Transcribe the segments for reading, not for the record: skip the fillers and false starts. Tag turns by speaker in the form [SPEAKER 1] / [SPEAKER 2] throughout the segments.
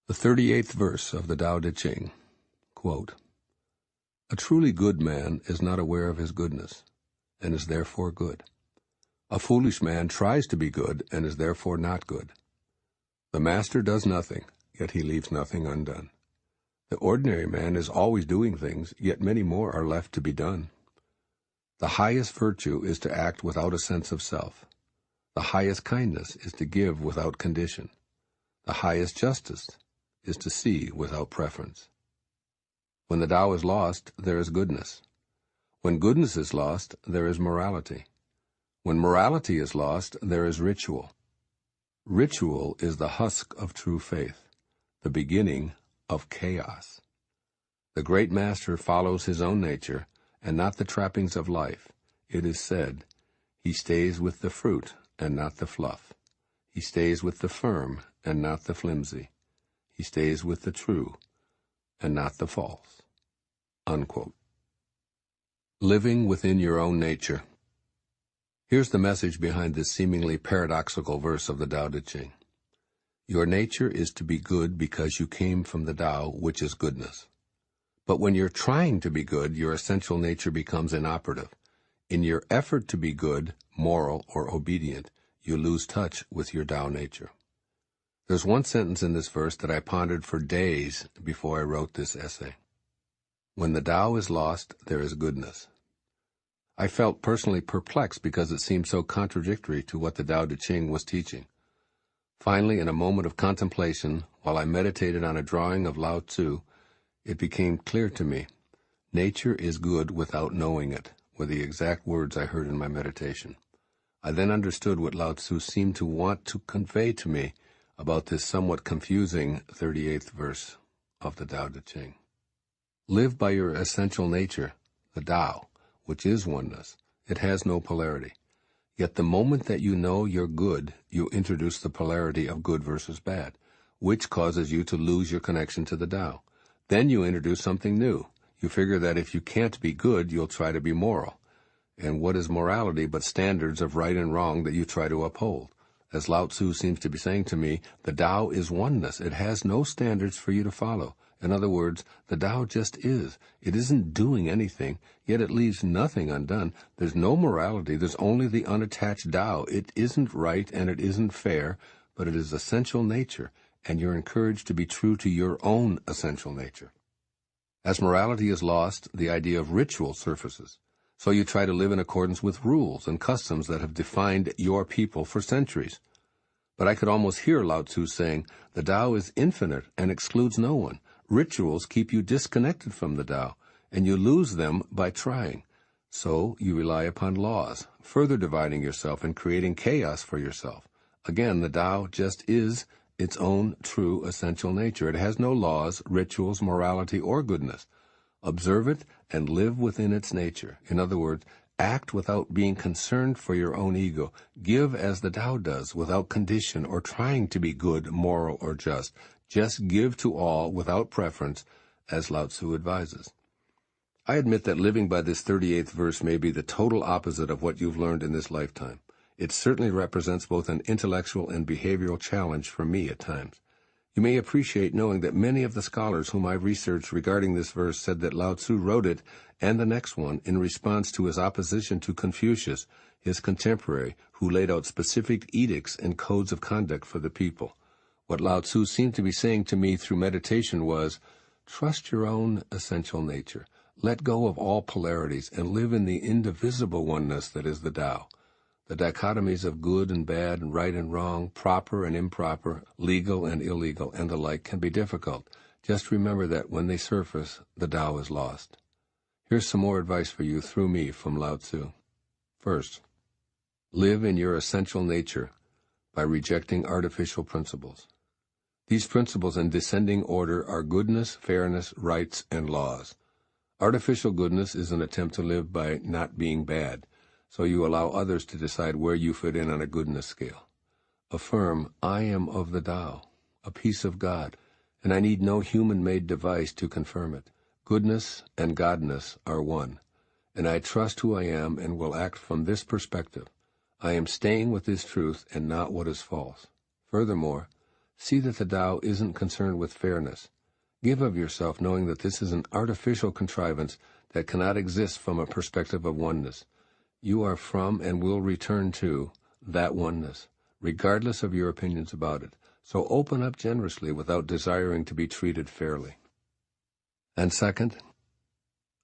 [SPEAKER 1] The 38th verse of the Tao Te Ching, quote, "A truly good man is not aware of his goodness, and is therefore good. A foolish man tries to be good, and is therefore not good. The master does nothing, yet he leaves nothing undone. The ordinary man is always doing things, yet many more are left to be done. The highest virtue is to act without a sense of self. The highest kindness is to give without condition. The highest justice is to see without preference. When the Tao is lost, there is goodness. When goodness is lost, there is morality. When morality is lost, there is ritual. Ritual is the husk of true faith, the beginning of chaos. The great master follows his own nature, and not the trappings of life. It is said, he stays with the fruit and not the fluff. He stays with the firm and not the flimsy. He stays with the true and not the false." Unquote. Living within your own nature. Here's the message behind this seemingly paradoxical verse of the Tao Te Ching. Your nature is to be good because you came from the Tao, which is goodness. But when you're trying to be good, your essential nature becomes inoperative. In your effort to be good, moral, or obedient, you lose touch with your Tao nature. There's one sentence in this verse that I pondered for days before I wrote this essay. When the Tao is lost, there is goodness. I felt personally perplexed because it seemed so contradictory to what the Tao Te Ching was teaching. Finally, in a moment of contemplation, while I meditated on a drawing of Lao Tzu, it became clear to me, nature is good without knowing it, were the exact words I heard in my meditation. I then understood what Lao Tzu seemed to want to convey to me about this somewhat confusing 38th verse of the Tao Te Ching. Live by your essential nature, the Tao, which is oneness. It has no polarity. Yet the moment that you know you're good, you introduce the polarity of good versus bad, which causes you to lose your connection to the Tao. Then you introduce something new. You figure that if you can't be good, you'll try to be moral. And what is morality but standards of right and wrong that you try to uphold? As Lao Tzu seems to be saying to me, the Tao is oneness. It has no standards for you to follow. In other words, the Tao just is. It isn't doing anything, yet it leaves nothing undone. There's no morality. There's only the unattached Tao. It isn't right and it isn't fair, but it is essential nature, and you're encouraged to be true to your own essential nature. As morality is lost, the idea of ritual surfaces. So you try to live in accordance with rules and customs that have defined your people for centuries. But I could almost hear Lao Tzu saying, the Tao is infinite and excludes no one. Rituals keep you disconnected from the Tao, and you lose them by trying. So you rely upon laws, further dividing yourself and creating chaos for yourself. Again, the Tao just is its own true essential nature. It has no laws, rituals, morality, or goodness. Observe it and live within its nature. In other words, act without being concerned for your own ego. Give as the Tao does, without condition or trying to be good, moral, or just. Just give to all without preference, as Lao Tzu advises. I admit that living by this 38th verse may be the total opposite of what you've learned in this lifetime. It certainly represents both an intellectual and behavioral challenge for me at times. You may appreciate knowing that many of the scholars whom I've researched regarding this verse said that Lao Tzu wrote it, and the next one, in response to his opposition to Confucius, his contemporary, who laid out specific edicts and codes of conduct for the people. What Lao Tzu seemed to be saying to me through meditation was, trust your own essential nature, let go of all polarities, and live in the indivisible oneness that is the Tao. The dichotomies of good and bad and right and wrong, proper and improper, legal and illegal, and the like can be difficult. Just remember that when they surface, the Tao is lost. Here's some more advice for you through me from Lao Tzu. First, live in your essential nature by rejecting artificial principles. These principles in descending order are goodness, fairness, rights, and laws. Artificial goodness is an attempt to live by not being bad, so you allow others to decide where you fit in on a goodness scale. Affirm, I am of the Tao, a piece of God, and I need no human-made device to confirm it. Goodness and godness are one, and I trust who I am and will act from this perspective. I am staying with this truth and not what is false. Furthermore, See that the Tao isn't concerned with fairness. Give of yourself knowing that this is an artificial contrivance that cannot exist from a perspective of oneness. You are from and will return to that oneness, regardless of your opinions about it. So open up generously without desiring to be treated fairly. And second,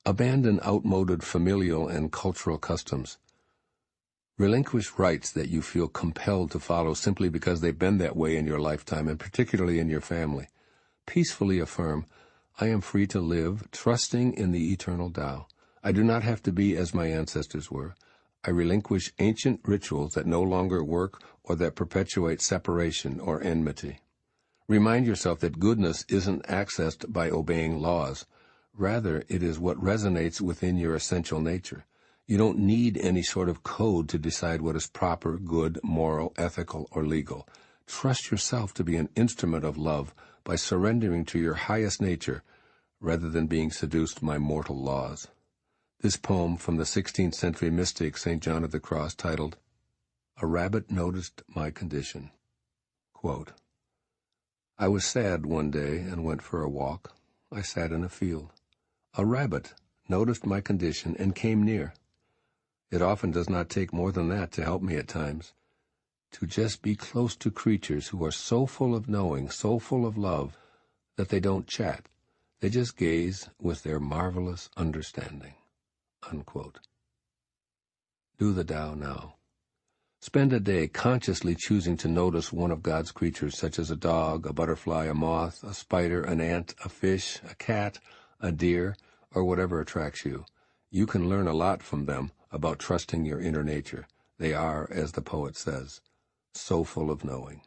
[SPEAKER 1] abandon outmoded familial and cultural customs. Relinquish rights that you feel compelled to follow simply because they've been that way in your lifetime, and particularly in your family. Peacefully affirm, I am free to live, trusting in the eternal Tao. I do not have to be as my ancestors were. I relinquish ancient rituals that no longer work or that perpetuate separation or enmity. Remind yourself that goodness isn't accessed by obeying laws. Rather, it is what resonates within your essential nature. You don't need any sort of code to decide what is proper, good, moral, ethical, or legal. Trust yourself to be an instrument of love by surrendering to your highest nature rather than being seduced by mortal laws. This poem from the 16th century mystic St. John of the Cross, titled, A Rabbit Noticed My Condition. Quote, I was sad one day and went for a walk. I sat in a field. A rabbit noticed my condition and came near. It often does not take more than that to help me at times. To just be close to creatures who are so full of knowing, so full of love, that they don't chat. They just gaze with their marvelous understanding. Unquote. Do the Tao now. Spend a day consciously choosing to notice one of God's creatures, such as a dog, a butterfly, a moth, a spider, an ant, a fish, a cat, a deer, or whatever attracts you. You can learn a lot from them about trusting your inner nature. They are, as the poet says, so full of knowing.